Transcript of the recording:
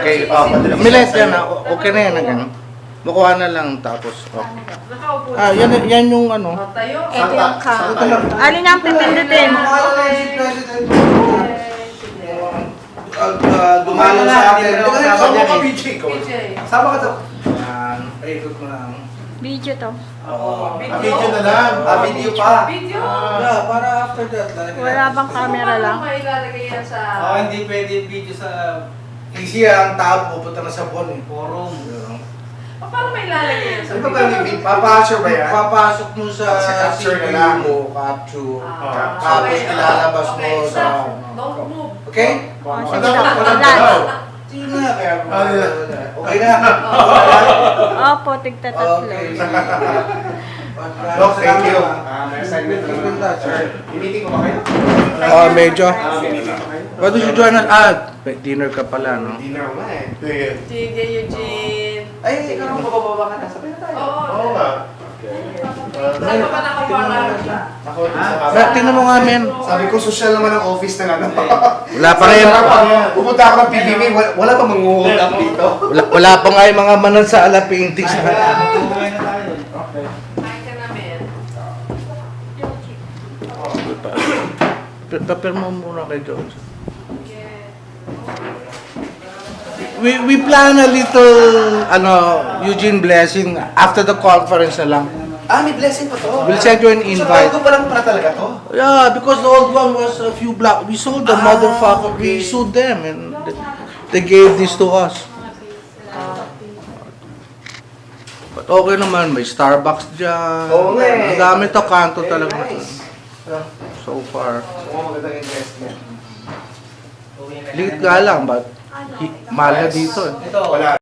Okay, padala ko Milet sa'yo. yan, okay na yan na gano'n. Makuha na lang tapos. Oh. Nakaupo Ah, yan yung ano. Tayo. Ito yung Saan cam. tayo? Alin ang pipindutin? Dumalo sa atin. Saan mo ka, BJ? PJ. Sama ka to. Yan, paikot mo lang. Video to. Video na lang. Video pa. Video. Yeah, para after that. Wala bang camera lang? Paano may ilalagay yan sa... Hindi pwede yung video sa Easy ang tab, pupunta na sa phone eh. forum. Paano may ilalagay yan sa Ano ba yung video? Papasure ba yan? Papasok mo sa Sa capture na CPU lang. mo, capture. Ah, Tapos okay. ilalabas mo Okay, sa... stop. Don't move. Okay? Oh, Ano sige ba? lang. Walang Last. galaw. Sige na, kaya... yeah. Okay na. Opo, tigtatatlo. Okay. Doc, thank you. May assignment naman. Meeting ko ba kayo? Medyo. May meeting ko kayo? Why don't you join us? Dinner ka pala, no? Dinner mo eh. Sige, Eugene. Ay, ikaw nang bababa ka na. Sabay na tayo. Oo. nga. Saan ka ba nakapala? Ako, sa Tingnan mo nga, men. Sabi ko, social naman ang office ng ano. Wala pa rin. Pupunta ako ng PBB, wala pa mang-hold up dito. Wala pa nga yung mga manan sa ala paintings na. Kumain na tayo. Kain ka namin. Prepare mo muna kay George. Okay. We plan a little Eugene blessing after the conference na lang. May blessing pa to. We'll send you an So, invite. bago pa lang para talaga to? Yeah, because the old one was a few blocks. We sold the motherfucker. We sued them and they gave this to us. But okay naman, may Starbucks dyan. Oo nga eh. Ang dami to, kanto talaga. Nice. So far. So, magandang investment. Liit nga lang, but mahal na dito eh. Ito. Wala.